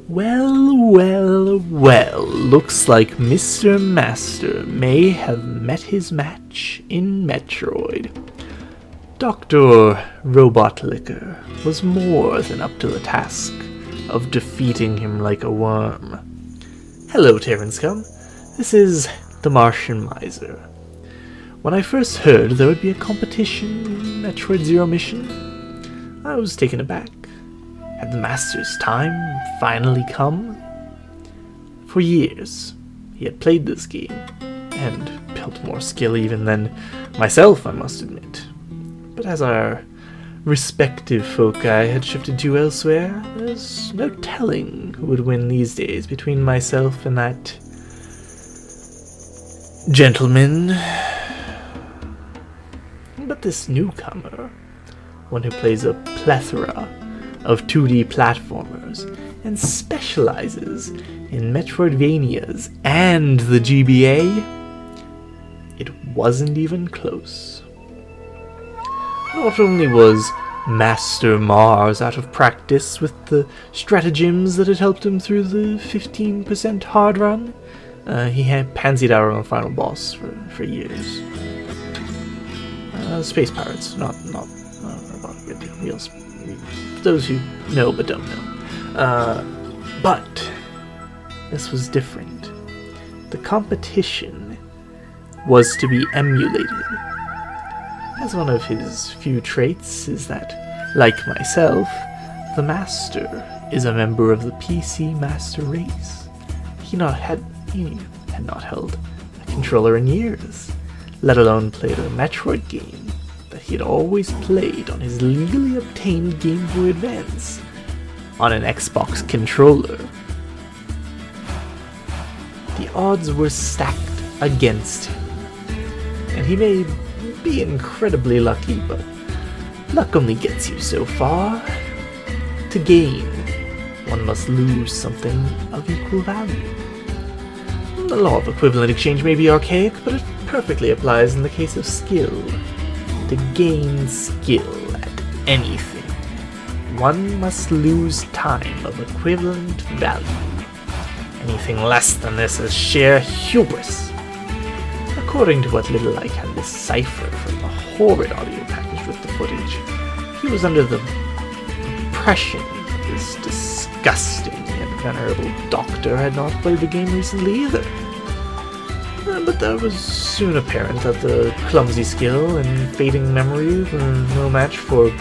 Well, looks like Mr. Master may have met his match in Metroid. Dr. Robot Liquor was more than up to the task of defeating him like a worm. Hello, Terran Scum. This is the Martian Miser. When I first heard there would be a competition in Metroid Zero Mission, I was taken aback. Had the Master's time finally come? For years, he had played this game, and built more skill even than myself, I must admit. But as our respective foci had shifted to elsewhere, there's no telling who would win these days between myself and that gentleman. But this newcomer, one who plays a plethora of 2D platformers and specializes in Metroidvanias and the GBA, it wasn't even close. Not only was Master Mars out of practice with the stratagems that had helped him through the 15% hard run, he had pansied out on the final boss for years. Space pirates, not real. Those who know but don't know. But this was different. The competition was to be emulated. As one of his few traits is that, like myself, the Master is a member of the PC Master race. He had not held a controller in years, let alone played a Metroid game that he had always played on his legally obtained Game Boy Advance on an Xbox controller. The odds were stacked against him, and he may be incredibly lucky, but luck only gets you so far. To gain, one must lose something of equal value. The law of equivalent exchange may be archaic, but it perfectly applies in the case of skill. To gain skill at anything, one must lose time of equivalent value. Anything less than this is sheer hubris. According to what little I can decipher from the horrid audio package with the footage, he was under the impression that this disgusting and venerable doctor had not played the game recently either. But that was soon apparent that the clumsy skill and fading memory were no match for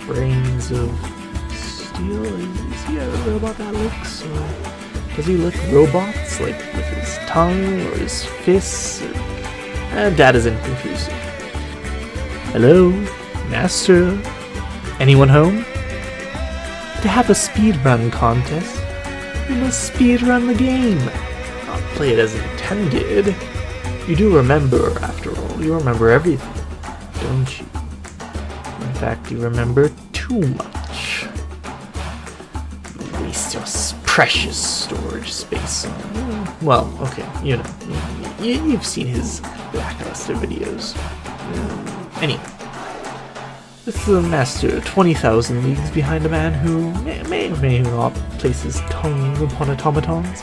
brains of steel. Is he a robot that looks? Or does he lick robots, like with his tongue or his fists? That is inconclusive. Hello, Master? Anyone home? To have a speedrun contest, you must speedrun the game. Not play it as intended. You do remember, after all. You remember everything, don't you? In fact, you remember too much. You waste your precious storage space on... Well, okay, you know. You've seen his lackluster videos. Anyway. With the Master 20,000 leagues behind a man who may or may not place his tongue upon automatons,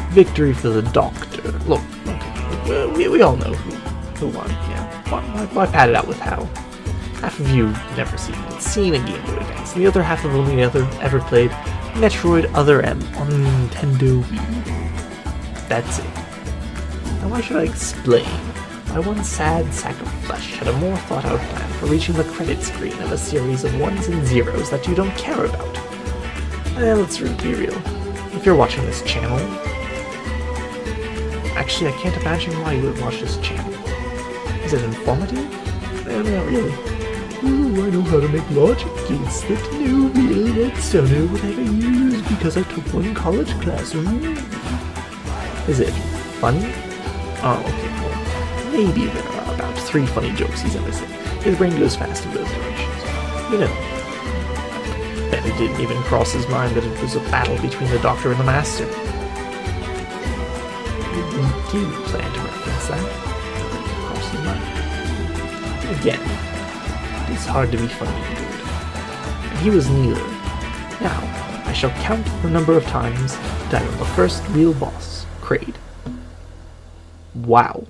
victory for the Doctor. Look, okay, we all know who won, yeah. Why pat it out with how? Half of you never seen a Game Boy Advance, and the other half have only ever played Metroid Other M on the Nintendo Wii. That's it. Now why should I explain why one sad sack of flesh had a more thought-out plan for reaching the credit screen of a series of ones and zeros that you don't care about? Let's be real. If you're watching this channel... Actually, I can't imagine why you would watch this channel. Is it informative? Not really. Ooh, I know how to make logic gates that no real redstoner would ever use because I took one college class. Is it funny? Oh, okay, well, maybe there are about 3 funny jokes he's ever said. His brain goes fast in both directions. You know, I bet it didn't even cross his mind that it was a battle between the Doctor and the Master. Do you plan to reference that? Cross his mind. Again, it's hard to be funny and good. And he was neither. Now, I shall count the number of times that I got the first real boss, Kraid. Wow.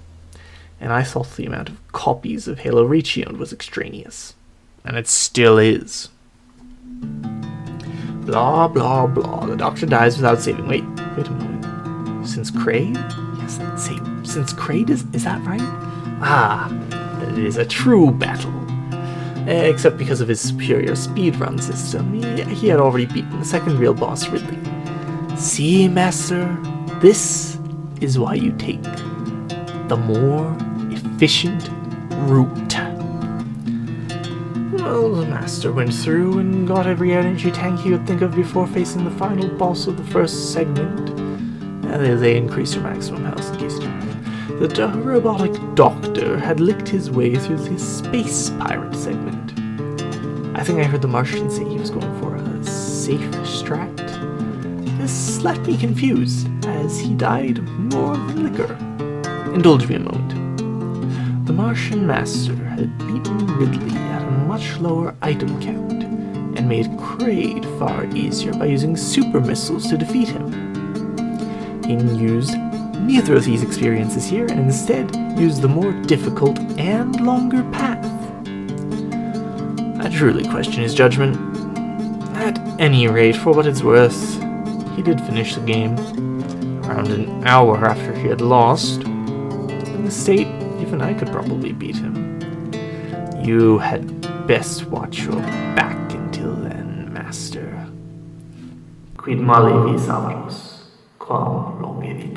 And I thought the amount of copies of Halo Reach he owned was extraneous. And it still is. Blah, blah, blah. The doctor dies without saving. Wait a moment. Since Kraid? Yes, since Kraid is that right? Ah, it is a true battle. Except because of his superior speedrun system, he had already beaten the second real boss, Ridley. See, Master, this is why you take the more efficient route. Well, the Master went through and got every energy tank he could think of before facing the final boss of the first segment. They increase your maximum health in case you don't know. The robotic doctor had licked his way through the space pirate segment. I think I heard the Martian say he was going for a safe strat. This left me confused, as he died more than liquor. Indulge me a moment. The Martian Master had beaten Ridley at a much lower item count, and made Kraid far easier by using super missiles to defeat him. He used neither of these experiences here, and instead used the more difficult and longer path. I truly question his judgment. At any rate, for what it's worth, he did finish the game, around an hour after he had lost. In the state, even I could probably beat him. You had best watch your back until then, Master. Quid male vi salus, quam longe